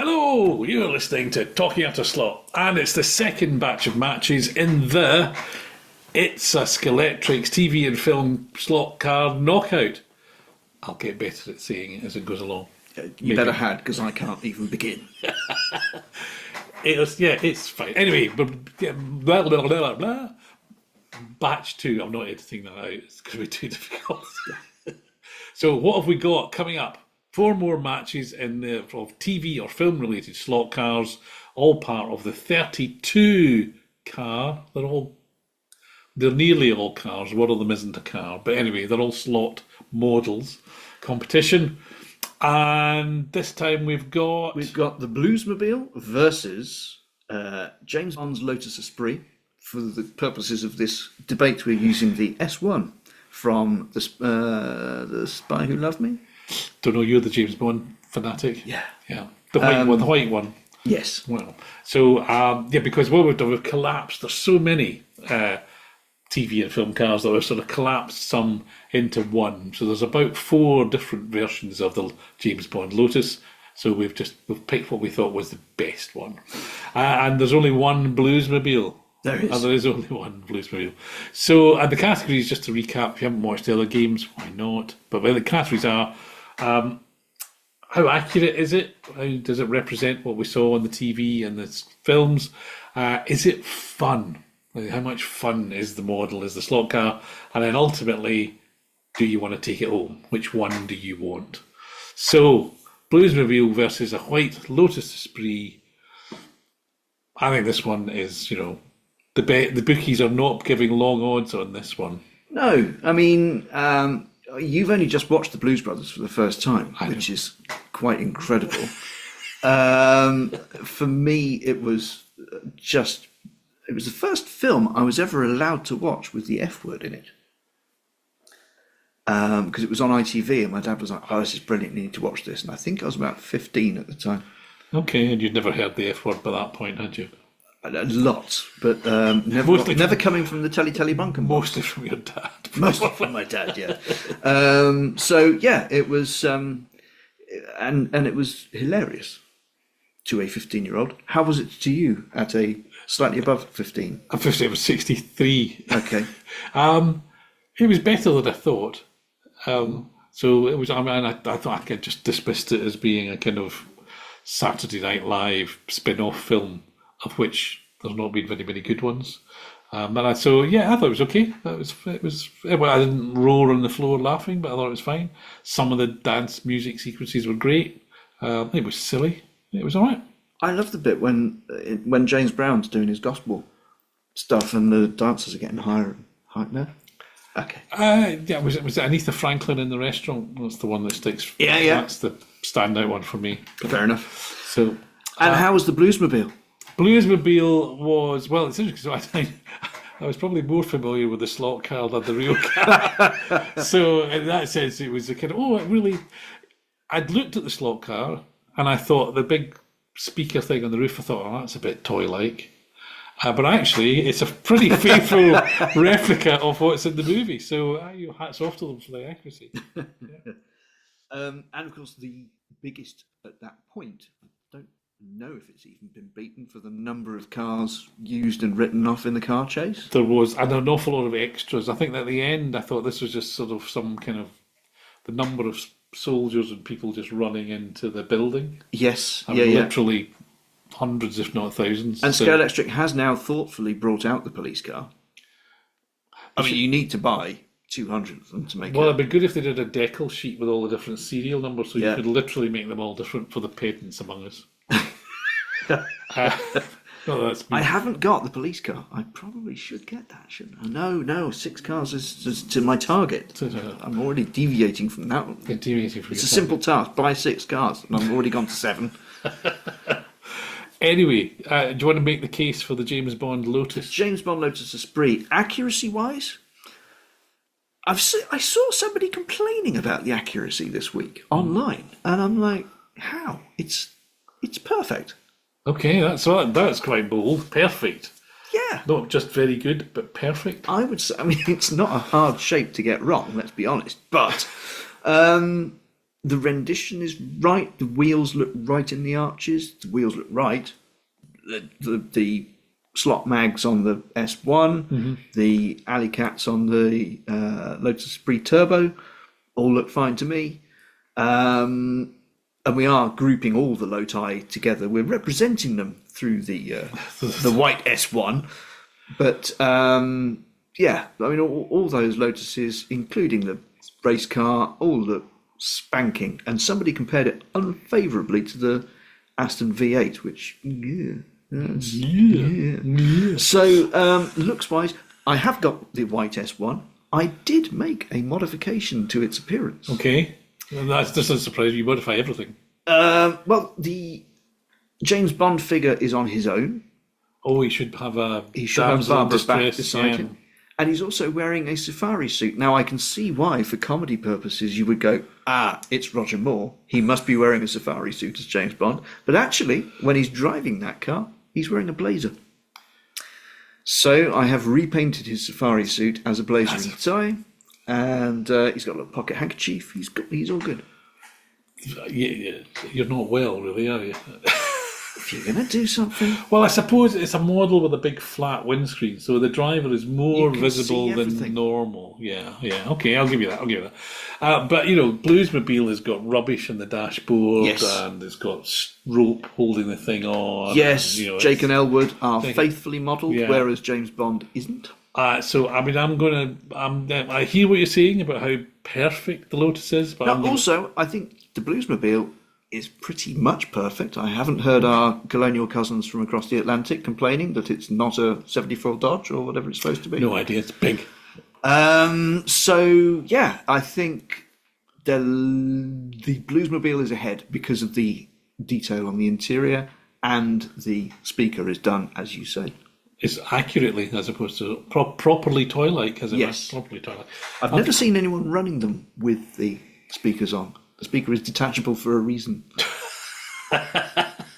Hello, you're listening to Talking After Slot, and it's the second batch of matches in the It's a Scalextric's TV and film slot car knockout. I'll get better at saying it as it goes along. You better had, because I can't even begin. It's fine. Anyway, blah, blah, blah, blah, blah. Batch 2, I'm not editing that out, it's going to be too difficult. So what have we got coming up? 4 more matches in the of TV or film related slot cars, all part of the 32 car. They're nearly all cars. One of them isn't a car, but anyway, they're all slot models competition. And this time we've got the Bluesmobile versus James Bond's Lotus Esprit. For the purposes of this debate, we're using the S1 from the Spy Who Loved Me. Don't know, you're the James Bond fanatic. Yeah. The white one. Yes. Well, so because what we've done, we've collapsed. There's so many TV and film cars that we've sort of collapsed some into one. So there's about 4 different versions of the James Bond Lotus. So we've picked what we thought was the best one. And there's only one Bluesmobile. There is. And there is only one Bluesmobile. So the categories, just to recap, if you haven't watched the other games, why not? But the categories are, how accurate is it? How does it represent what we saw on the TV and the films? Is it fun? How much fun is the model, is the slot car? And then ultimately, do you want to take it home? Which one do you want? So, Bluesmobile versus a white Lotus Esprit. I think this one is, the bookies are not giving long odds on this one. No, I mean, you've only just watched the Blues Brothers for the first time, which is quite incredible. For me, it was the first film I was ever allowed to watch with the F word in it. Because it was on ITV and my dad was like, "Oh, this is brilliant, you need to watch this." And I think I was about 15 at the time. Okay, and you'd never heard the F word by that point, had you? A lot, but never coming from the telly bunkum. Mostly from your dad. Mostly from my dad, yeah. It was, and it was hilarious to a 15-year-old. How was it to you at a slightly above 15? At 15, it was 63. Okay. It was better than I thought. So it was. I mean, I thought I just dismissed it as being a kind of Saturday Night Live spin-off film, of which there's not been very many good ones. I thought it was okay. It was. Well, I didn't roar on the floor laughing, but I thought it was fine. Some of the dance music sequences were great. It was silly. It was all right. I love the bit when James Brown's doing his gospel stuff and the dancers are getting higher and higher. No? Okay. Was it Aretha Franklin in the restaurant? That's the one that sticks. Yeah. That's the standout one for me. Fair enough. So. And how was the Bluesmobile? Bluesmobile was, it's interesting, so I was probably more familiar with the slot car than the real car. So in that sense, it was a kind of, I'd looked at the slot car and I thought the big speaker thing on the roof, I thought, that's a bit toy-like. But actually, it's a pretty faithful replica of what's in the movie. So hats off to them for the accuracy. Yeah. And of course, the biggest at that point, I don't know if it's even been beaten for the number of cars used and written off in the car chase. There was, and an awful lot of extras. I think that at the end, I thought this was just sort of some kind of the number of soldiers and people just running into the building. Yes, literally hundreds, if not thousands. And Scalextric has now thoughtfully brought out the police car. I mean, you need to buy 200 of them to make it. Well, it'd be good if they did a decal sheet with all the different serial numbers, so you could literally make them all different for the pedants among us. I haven't got the police car. I probably should get that, shouldn't I? No, 6 cars is to my target. I'm already deviating from that one. It's a simple task. Buy 6 cars, and I've already gone to 7. Anyway, do you want to make the case for the James Bond Lotus? James Bond Lotus Esprit. Accuracy-wise, I saw somebody complaining about the accuracy this week online, and I'm like, how? It's perfect. Okay, that's quite bold. Perfect. Yeah. Not just very good, but perfect. I would say, it's not a hard shape to get wrong, let's be honest. But The rendition is right. The wheels look right in the arches. The wheels look right. The slot mags on the S1, the alley cats on the Lotus Esprit Turbo all look fine to me. And we are grouping all the Loti together. We're representing them through the white S1. But yeah, I mean, all those Lotuses, including the race car, all look spanking. And somebody compared it unfavourably to the Aston V8, which, yeah. So, looks-wise, I have got the white S1. I did make a modification to its appearance. Okay. Well, that's just a surprise. You modify everything. Well, the James Bond figure is on his own. Oh, he should have a Barbara back beside him. And he's also wearing a safari suit. Now, I can see why, for comedy purposes, you would go, it's Roger Moore. He must be wearing a safari suit as James Bond. But actually, when he's driving that car, he's wearing a blazer. So I have repainted his safari suit as a blazer and tie. And he's got a little pocket handkerchief. He's all good. Yeah, you're not well, really, are you? If you're going to do something... Well, I suppose it's a model with a big flat windscreen, so the driver is more visible than normal. Yeah, okay, I'll give you that, but, Bluesmobile has got rubbish in the dashboard, and it's got rope holding the thing on. Yes, and, Jake and Elwood are faithfully modelled, whereas James Bond isn't. So, I mean, I hear what you're saying about how perfect the Lotus is, but also, I think the Bluesmobile is pretty much perfect. I haven't heard our colonial cousins from across the Atlantic complaining that it's not a 74 Dodge or whatever it's supposed to be. No idea, it's big. So, yeah, I think the Bluesmobile is ahead because of the detail on the interior, and the speaker is done, as you say. It's accurately, as opposed to properly toy-like, as it yes. were. Properly toy-like. I've never seen anyone running them with the speakers on. The speaker is detachable for a reason.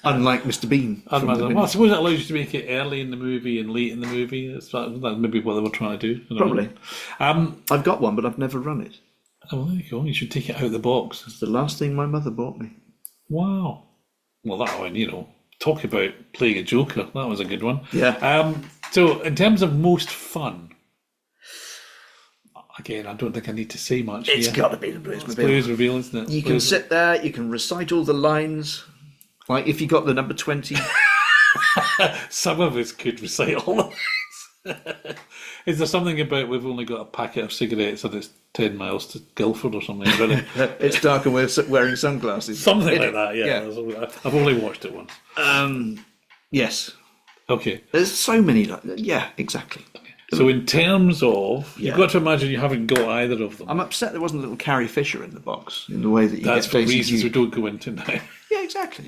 Unlike Mr. Bean. Well, I suppose it allows you to make it early in the movie and late in the movie. That's maybe what they were trying to do. Probably. I've got one, but I've never run it. Oh, there you go. You should take it out of the box. It's the last thing my mother bought me. Wow. Well, that one, talk about playing a joker. That was a good one. Yeah. So, in terms of most fun, again, I don't think I need to say much. It's got to be the Bluesmobile. It's Bluesmobile, isn't it? You can sit there, you can recite all the lines. Like if you got the number 20. Some of us could recite all the lines. Is there something about we've only got a packet of cigarettes and it's 10 miles to Guildford or something? Really? It's dark and we're wearing sunglasses. Something like that, yeah. I've only watched it once. Yes. Okay. There's so many. Yeah, exactly. So in terms of, you've got to imagine you haven't got either of them. I'm upset there wasn't a little Carrie Fisher in the box in the way that you That's get for reasons we don't go into now. Yeah, exactly.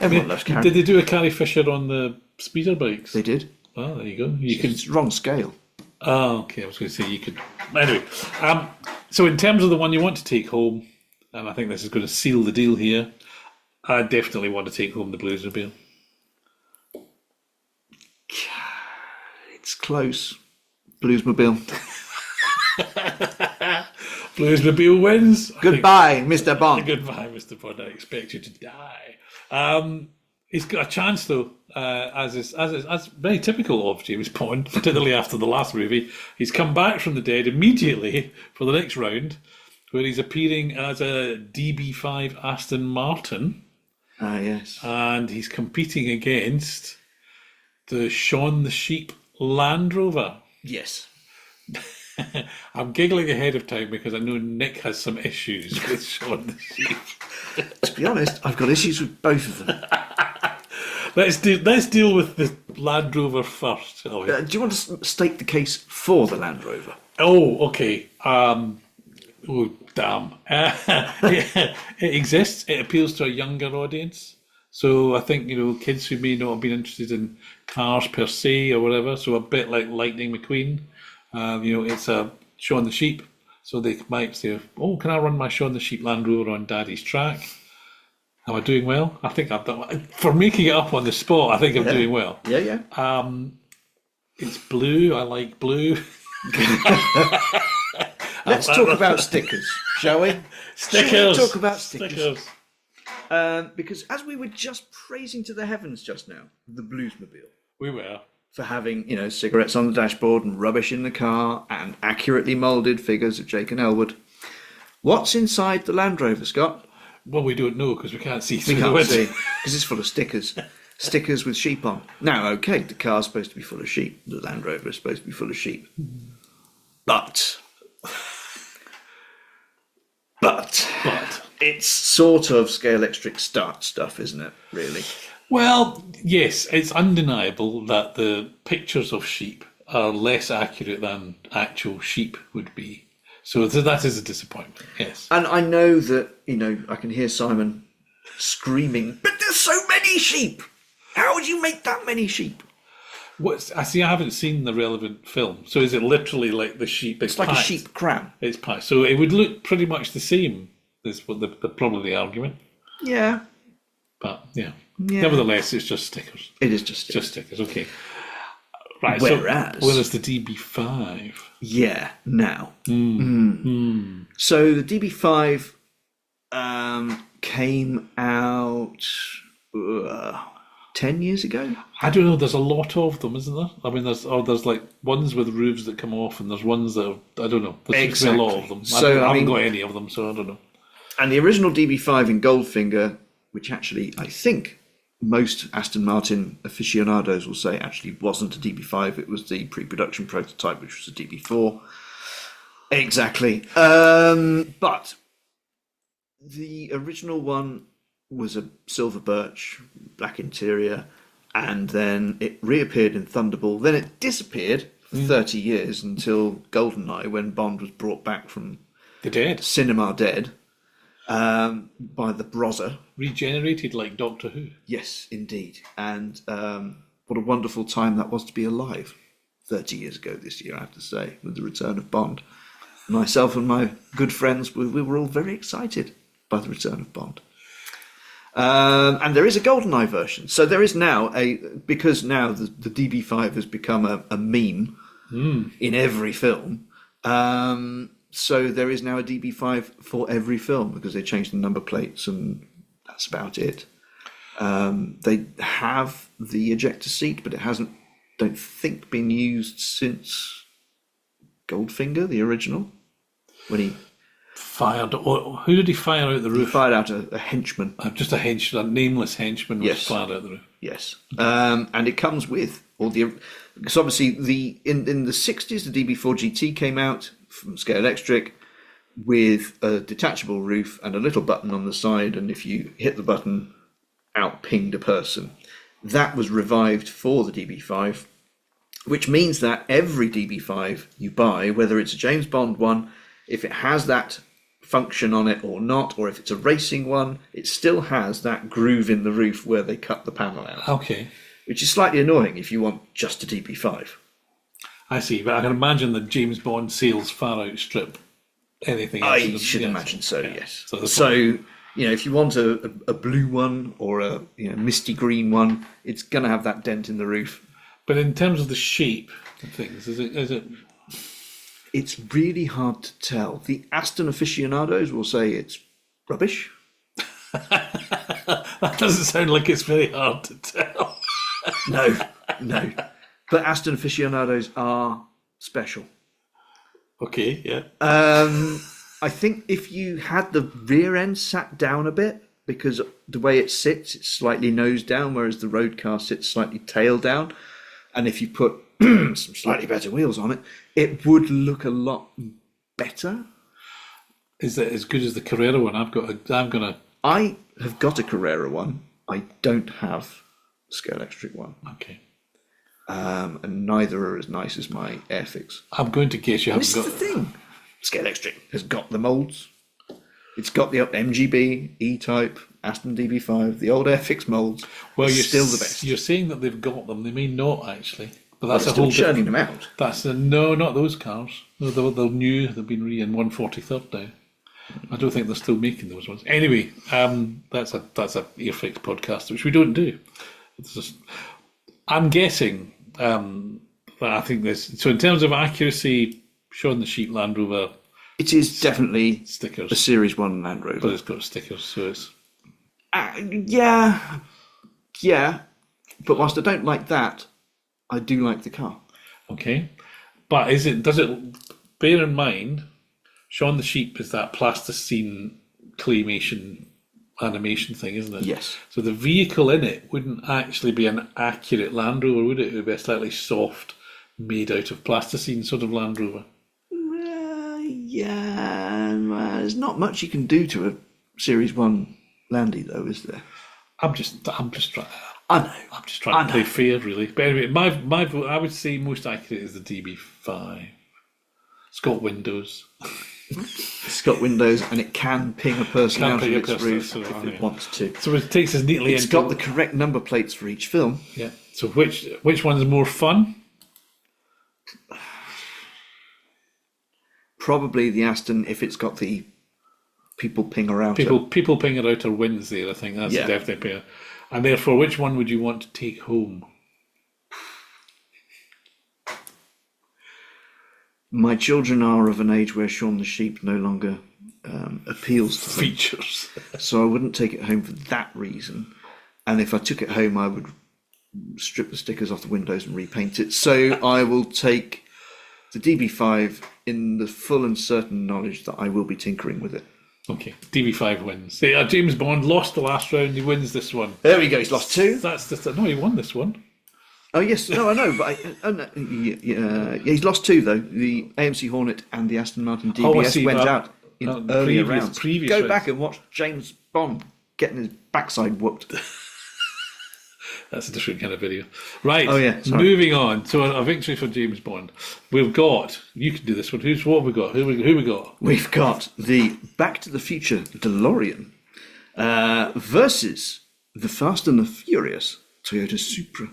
Everyone loves Carrie. Did they do a Carrie Fisher on the speeder bikes? They did. Oh, there you go. It's wrong scale. Oh, okay. I was going to say you could. Anyway, so in terms of the one you want to take home, and I think this is going to seal the deal here, I definitely want to take home the Bluesmobile. It's close. Bluesmobile. Bluesmobile wins. Goodbye, Mr. Bond. Goodbye, Mr. Bond. I expect you to die. He's got a chance though, as very typical of James Bond, particularly after the last movie. He's come back from the dead immediately for the next round, where he's appearing as a DB5 Aston Martin. Ah, yes. And he's competing against the Shaun the Sheep Land Rover. Yes. I'm giggling ahead of time because I know Nick has some issues with Shaun the Sheep. To be honest, I've got issues with both of them. Let's deal with the Land Rover first, shall we? Do you want to state the case for the Land Rover? Oh, okay. Oh, damn. It exists. It appeals to a younger audience. So I think, kids who may not have been interested in cars per se or whatever, so a bit like Lightning McQueen, it's a Shaun the Sheep. So they might say, oh, can I run my Shaun the Sheep Land Rover on Daddy's track? Am I doing well? I think I've done. For making it up on the spot, I think I'm doing well. Yeah. It's blue. I like blue. Let's talk about stickers, shall we? Stickers. Shall we talk about stickers? Stickers. Because as we were just praising to the heavens just now, the Bluesmobile, We were. for having, cigarettes on the dashboard and rubbish in the car and accurately moulded figures of Jake and Elwood. What's inside the Land Rover, Scott? Well, we don't know because we can't see We through the can't window. see, because it's full of stickers. Stickers with sheep on. Now, okay, the car's supposed to be full of sheep. The Land Rover is supposed to be full of sheep. But it's sort of Scalextric start stuff, isn't it, really? Well, yes, it's undeniable that the pictures of sheep are less accurate than actual sheep would be. So that is a disappointment, yes. And I know that, I can hear Simon screaming, but there's so many sheep! How would you make that many sheep? I haven't seen the relevant film. So is it literally like the sheep? It's like packed? a sheep cram. It's packed. So it would look pretty much the same, is what probably the argument. Yeah. But, yeah. Nevertheless, it's just stickers. It is just stickers. Just stickers, okay. Right, Whereas... whereas the DB5... Yeah, now. So the DB5 came out 10 years ago? I don't know, there's a lot of them, isn't there? I mean, there's like ones with roofs that come off, and there's ones that are, I don't know. There seems to be a lot of them. So, I haven't got any of them, so I don't know. And the original DB5 in Goldfinger, which actually, I think, most Aston Martin aficionados will say actually wasn't a DB5, it was the pre-production prototype, which was a DB4. Exactly. But the original one was a silver birch, black interior, and then it reappeared in Thunderball. Then it disappeared for 30 years until GoldenEye, when Bond was brought back from The dead. cinema dead by the Brozza. Regenerated like Doctor Who. Yes, indeed. And what a wonderful time that was to be alive 30 years ago this year, I have to say, with the return of Bond. Myself and my good friends, we were all very excited by the return of Bond. And there is a GoldenEye version. So there is now because now the DB5 has become a meme in every film. So there is now a DB5 for every film because they changed the number plates and that's about it. They have the ejector seat, but it hasn't, don't think, been used since Goldfinger, the original, when he Fired. Who did he fire out the roof? fired out a henchman. Just a henchman, a nameless henchman was Yes. fired out the roof. Yes, and it comes with all the, because obviously in the 60s the DB4 GT came out from Scalextric with a detachable roof and a little button on the side, and if you hit the button, out pinged a person. That was revived for the DB5, which means that every DB5 you buy, whether it's a James Bond one, if it has that function on it or not, or if it's a racing one, it still has that groove in the roof where they cut the panel out. Okay. Which is slightly annoying if you want just a DB5. I see, but I can imagine that James Bond sales far outstrip anything else. I should imagine so, yes. So if you want a blue one or a misty green one, it's going to have that dent in the roof. But in terms of the shape of things, is it? It's really hard to tell. The Aston aficionados will say it's rubbish. That doesn't sound like it's very hard to tell. No. But Aston aficionados are special. Okay, yeah. I think if you had the rear end sat down a bit, because the way it sits, it's slightly nose down, whereas the road car sits slightly tail down. And if you put some slightly better wheels on it, it would look a lot better. Is that as good as the Carrera one? I have got a Carrera one. I don't have a Scalextric one. Okay. And neither are as nice as my Airfix. I'm going to guess you haven't This is the thing. Scalextric has got the moulds. It's got the MGB, E-Type, Aston DB5, the old Airfix moulds. Well, it's you're still the best. You're saying that they've got them. They may not actually. But Well, that's they're a whole still churning different. them out. No, not those cars. No, they're new. They've been in 143rd now. I don't think they're still making those ones. Anyway, that's a Airfix podcast, which we don't do. It's just, I'm guessing that I think this. So in terms of accuracy, Shaun the Sheep Land Rover It is definitely a stickers, Series 1 Land Rover. but it's got stickers, so it's Yeah. But whilst I don't like that, I do like the car. okay. But does it bear in mind, Shaun the Sheep is that plasticine claymation animation thing, isn't it? Yes. So the vehicle in it wouldn't actually be an accurate Land Rover, would it? It would be a slightly soft, made out of plasticine sort of Land Rover. There's not much you can do to a Series 1 Landy, though, is there? I'm just trying. I know. I'm just trying to play fair, really. But anyway, my vote, I would say most accurate is the DB5. It's got windows. It's got windows, and it can ping a person out of its roof if it wants to. So it takes us neatly It's got the correct number plates for each film. Yeah. So which one's more fun? Probably the Aston, if it's got the people ping around. People ping it out or wins there, I think. That's definitely a. And therefore, which one would you want to take home? My children are of an age where Shaun the Sheep no longer appeals to them. Features. So I wouldn't take it home for that reason. And if I took it home, I would strip the stickers off the windows and repaint it. So I will take the DB5 in the full and certain knowledge that I will be tinkering with it. Okay, DB5 wins. James Bond lost the last round. He wins this one. There we go. He's lost 2. No, he won this one. Oh yes, no, I know, but he's lost 2 though. The AMC Hornet and the Aston Martin DBS went out in earlier rounds. Go back and watch James Bond getting his backside whooped. That's a different kind of video. Right. Oh yeah. Sorry. Moving on. So a victory for James Bond. We've got. You can do this one. What have we got? Who we got? We've got the Back to the Future DeLorean versus the Fast and the Furious Toyota Supra.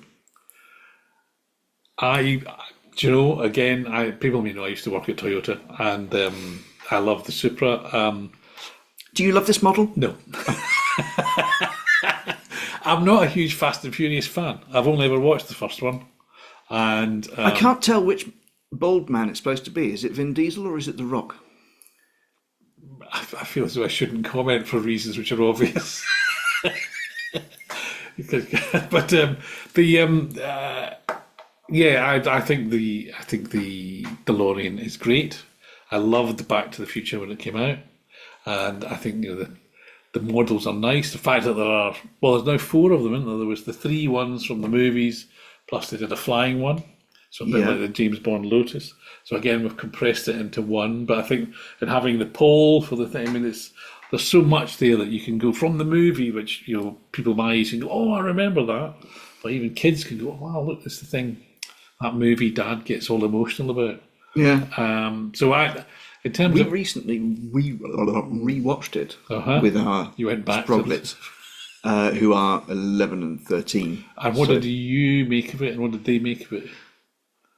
People may know I used to work at Toyota, and I love the Supra. Do you love this model? No. I'm not a huge Fast and Furious fan. I've only ever watched the first one. And I can't tell which bald man it's supposed to be. Is it Vin Diesel or is it The Rock? I feel as though I shouldn't comment for reasons which are obvious. But I think the DeLorean is great. I loved the Back to the Future when it came out, and I think the models are nice. The fact that there's now 4 of them, isn't there? There was the 3 ones from the movies, plus they did a flying one, so a bit like the James Bond Lotus. So again, we've compressed it into one. But I think in having the pole for the thing, I mean, there's so much there that you can go from the movie, which people my age can go, oh, I remember that. But even kids can go, oh, wow, look, this is the thing. That movie Dad gets all emotional about. Yeah. We recently rewatched it with our you went back Sproglets, who are 11 and 13. And what did you make of it, and what did they make of it?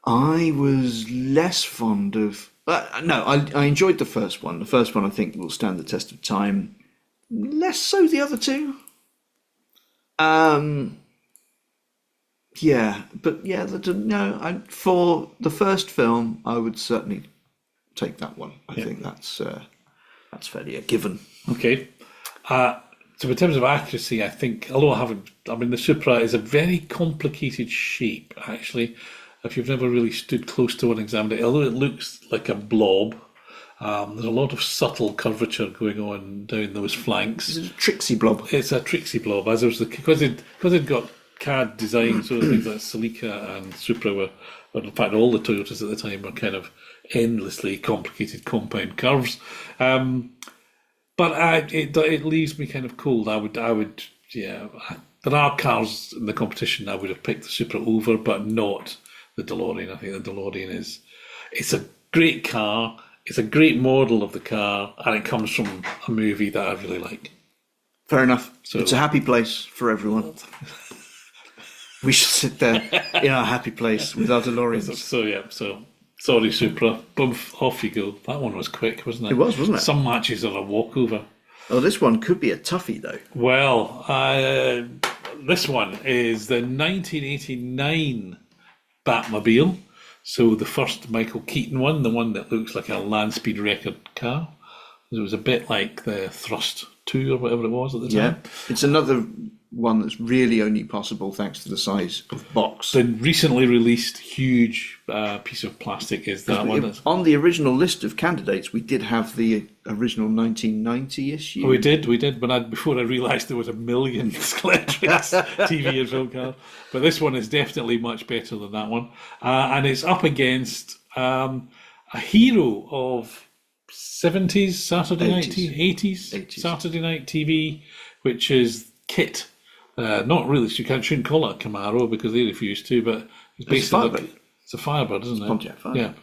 I was less fond of... I enjoyed the first one. The first one I think will stand the test of time. Less so the other 2. For the first film, I would certainly take that one. I think that's fairly a given. Okay. So in terms of accuracy, I think, although the Supra is a very complicated shape, actually. If you've never really stood close to one and examined it, although it looks like a blob, there's a lot of subtle curvature going on down those flanks. It's a tricksy blob. It's a tricksy blob, as there's because they'd got K.I.T.T design, so things like Celica and Supra were, in fact, all the Toyotas at the time were kind of endlessly complicated compound curves. But it leaves me kind of cold. There are cars in the competition I would have picked the Supra over, but not the DeLorean. I think the DeLorean it's a great car, it's a great model of the car, and it comes from a movie that I really like. Fair enough. So, it's a happy place for everyone. We should sit there in our happy place with our DeLoreans. So sorry, Supra. Boom, off you go. That one was quick, wasn't it? It was, wasn't it? Some matches are a walkover. Oh, this one could be a toughie, though. Well, this one is the 1989 Batmobile So the first Michael Keaton one, the one that looks like a land speed record car, it was a bit like the Thrust 2 or whatever it was at the time. It's another one that's really only possible thanks to the size of box. The recently released huge piece of plastic is that one. On the original list of candidates, we did have the original 1990 issue. Oh, we did. But before I realised there was a million Scalextrics TV and film cars. But this one is definitely much better than that one. And it's up against a hero of 70s Saturday night, 80s Saturday night TV, which is K.I.T.T. Not really, so you shouldn't call it a Camaro because they refused to, but it's basically it's a Firebird, isn't it? Pontiac Firebird. Yeah.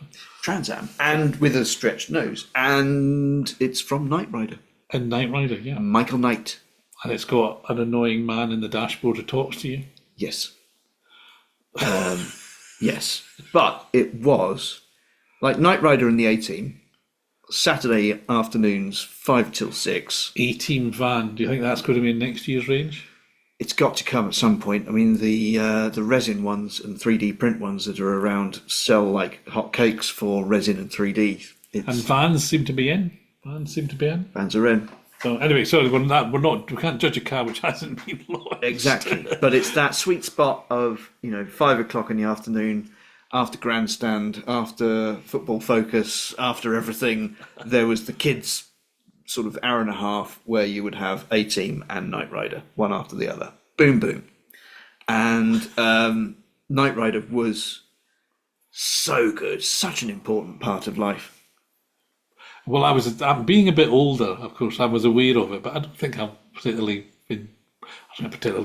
Trans Am, and with a stretched nose, and it's from Knight Rider. And Knight Rider, yeah. Michael Knight. And it's got an annoying man in the dashboard who talks to you. Yes. Yes. But it was like Knight Rider and the A-Team, Saturday afternoons, 5 till 6. A-Team van, do you think that's going to be in next year's range? It's got to come at some point. I mean, the resin ones and 3D print ones that are around sell like hotcakes for resin and 3D. And vans seem to be in. Vans are in. So anyway, sorry, we can't judge a car which hasn't been launched. Exactly, but it's that sweet spot of 5 o'clock in the afternoon, after Grandstand, after Football Focus, after everything. There was the kids' sort of hour and a half where you would have A-Team and Knight Rider, one after the other. Boom, boom. And Knight Rider was so good, such an important part of life. Well, I'm being a bit older, of course, I was aware of it, but I don't think I've particularly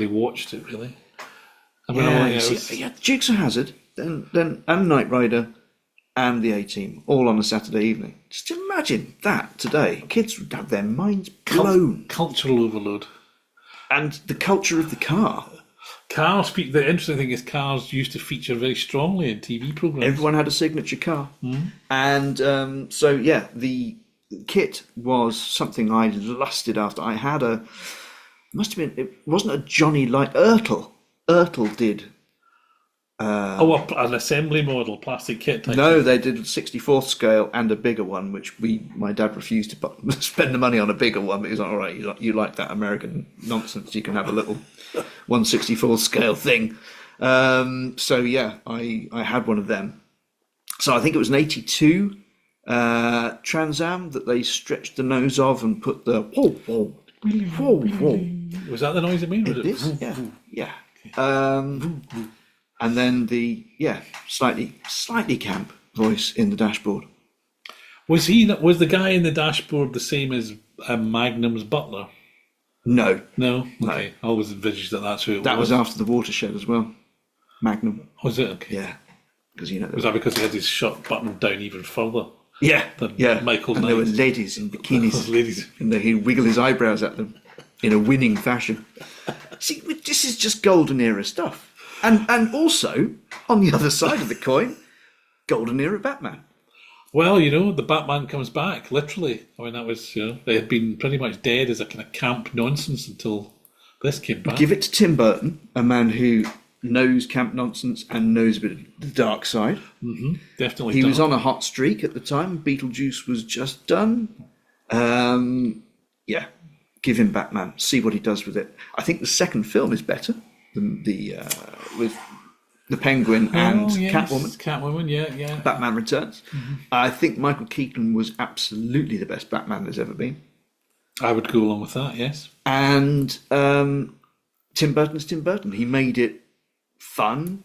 watched it, really. Dukes of Hazzard, then and Knight Rider, and the A-Team, all on a Saturday evening. Just imagine that today. Kids would have their minds blown. Cultural overload. And the culture of the car. The interesting thing is cars used to feature very strongly in TV programmes. Everyone had a signature car. And the kit was something I lusted after. I had it wasn't a Johnny like Ertl. Ertl did. An assembly model plastic kit type. No, they did 64th scale and a bigger one, which my dad refused to spend the money on a bigger one, but he was like, all right, you like that American nonsense, you can have a little 1/64th scale thing. I had one of them. So I think it was an 82 Trans Am that they stretched the nose of and put the whoa. Was that the noise it made? It is, yeah. And then the slightly camp voice in the dashboard. Was the guy in the dashboard the same as Magnum's butler? No. Okay. I always envisaged that's who it was. That was after the Watershed as well. Magnum. Was it? Okay. Yeah. Because was that because he had his shirt buttoned down even further? Yeah. Michael Knight. And there were ladies in bikinis. Ladies. And he'd wiggle his eyebrows at them in a winning fashion. See, this is just golden era stuff. And also, on the other side of the coin, golden era Batman. Well, the Batman comes back, literally. I mean, that was, they had been pretty much dead as a kind of camp nonsense until this came back. Give it to Tim Burton, a man who knows camp nonsense and knows a bit of the dark side. Mm-hmm. Definitely. He was on a hot streak at the time. Beetlejuice was just done. Give him Batman. See what he does with it. I think the second film is better than with the Penguin and Catwoman. Catwoman, yeah. Batman Returns. Mm-hmm. I think Michael Keaton was absolutely the best Batman there's ever been. I would go along with that, yes. And Tim Burton's Tim Burton. He made it fun,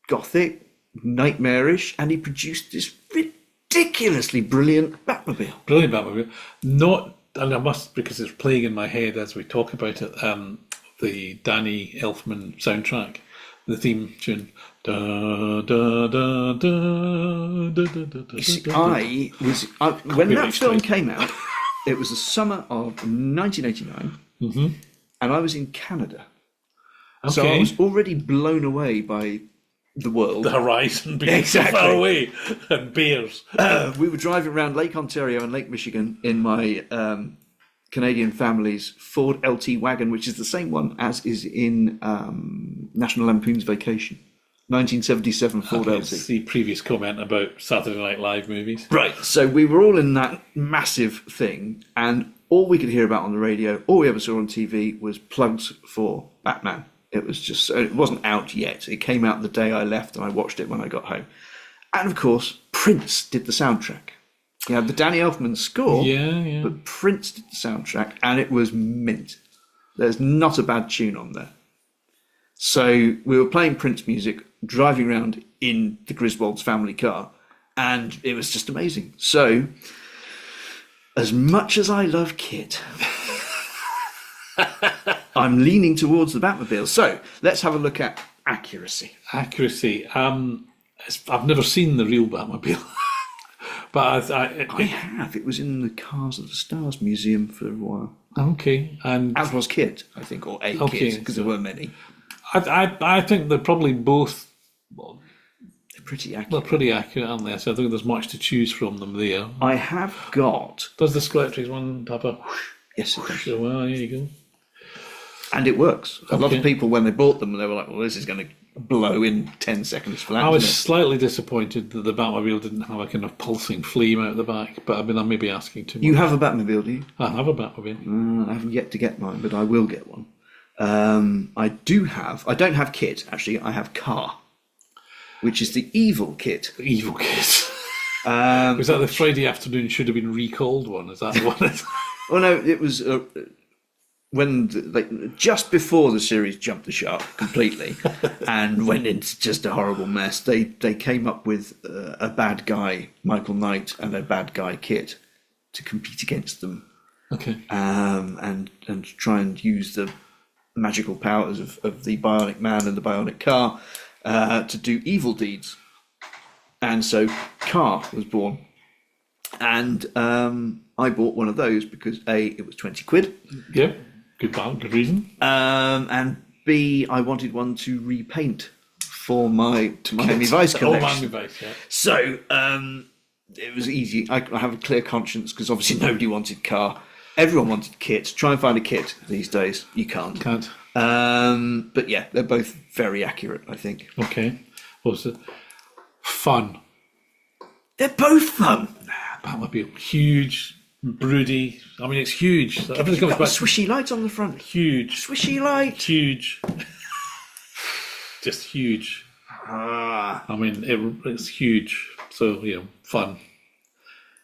gothic, nightmarish, and he produced this ridiculously brilliant Batmobile. Brilliant Batmobile. And I must, because it's playing in my head as we talk about it, the Danny Elfman soundtrack, the theme tune. Da, da, da, da, da, da, da, you see, when that film came out, it was the summer of 1989, and I was in Canada. Okay. So I was already blown away by the world. The horizon being so far away, and bears. We were driving around Lake Ontario and Lake Michigan in my Canadian family's Ford LT wagon, which is the same one as is in National Lampoon's Vacation. 1977 Ford It's LT. the previous comment about Saturday Night Live movies. Right, so we were all in that massive thing, and all we could hear about on the radio, all we ever saw on TV was plugs for Batman. It was just, it wasn't out yet. It came out the day I left, and I watched it when I got home. And of course, Prince did the soundtrack. You had the Danny Elfman score, Yeah. but Prince did the soundtrack, and it was mint. There's not a bad tune on there. So we were playing Prince music, driving around in the Griswolds family car, and it was just amazing. So, as much as I love K.I.T., I'm leaning towards the Batmobile. So, let's have a look at accuracy. Accuracy. I've never seen the real Batmobile. But I have. It was in the Cars of the Stars Museum for a while. Okay. And As was K.I.T., I think, or a Okay, K.I.T., because there were many. I think they're probably both, They're pretty accurate. they're pretty accurate, aren't they? So I think there's much to choose from them there. I have got... Does the Scalextric one have a whoosh? Yes, it does. So, well, there you go. And it works. A lot Okay. of people, when they bought them, they were like, well, this is going to blow in 10 seconds flat. I was isn't slightly disappointed that the Batmobile didn't have a kind of pulsing flame out the back, but I mean, I may be asking too it? much. You have a Batmobile, do you? I have a Batmobile. I haven't yet to get mine, but I will get one. I don't have K.I.T., actually, I have Car, which is the evil K.I.T. The evil kids. Was that the Friday afternoon should have been recalled one? Is that the one? Oh no, it was just before the series jumped the shark completely and went into just a horrible mess. They came up with a bad guy, Michael Knight, and a bad guy, K.I.T., to compete against them. Okay. And try and use the magical powers of the Bionic Man and the Bionic Car to do evil deeds. And so Car was born. And I bought one of those because A, it was 20 quid. Yeah. Good balance, good reason. And B, I wanted one to repaint for my Miami Vice collection. Miami Vice, yeah. So it was easy. I have a clear conscience because obviously nobody wanted Car. Everyone wanted K.I.T. Try and find a K.I.T. these days. You can't. But yeah, they're both very accurate, I think. Okay. What was it? Fun. They're both fun. Batmobile. Huge, broody. I mean, it's huge. Everything You've comes got the back. swishy lights on the front. Huge. Swishy light. Huge. Just huge. I mean, it's huge. So, fun.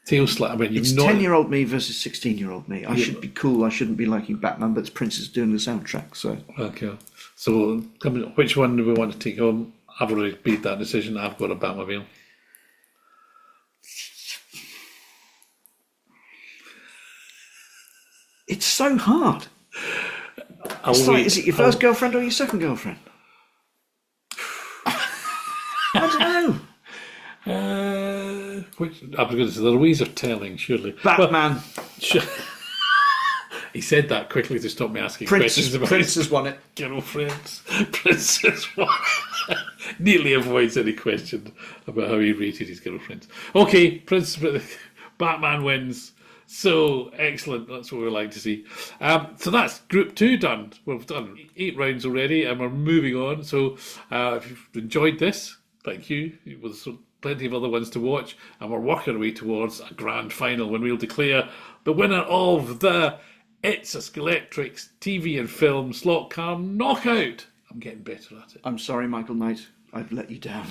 Tail slap. I mean, It's 10-year-old me versus 16-year-old me. I should be cool. I shouldn't be liking Batman, but it's Prince is doing the soundtrack. So Okay. So, which one do we want to take home? I've already made that decision. I've got a Batmobile. it's so hard. It's like, is it your first girlfriend or your second girlfriend? I don't know. Which I was going to say, there are ways of telling, surely. Batman. He said that quickly to stop me asking questions about Prince has won it. girlfriends. Princess won. Neatly avoids any question about how he rated his girlfriends. Okay, Batman wins. So excellent. That's what we like to see. So that's Group 2 done. We've done 8 rounds already, and we're moving on. So if you've enjoyed this, thank you. There's plenty of other ones to watch, and we're working our way towards a grand final when we'll declare the winner of the It's a Scalextric TV and Film Slot Car Knockout. I'm getting better at it. I'm sorry, Michael Knight. I've let you down.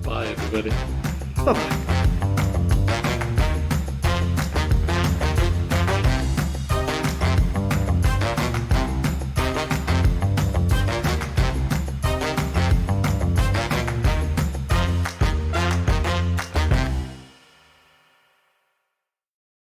Bye, everybody. Bye-bye.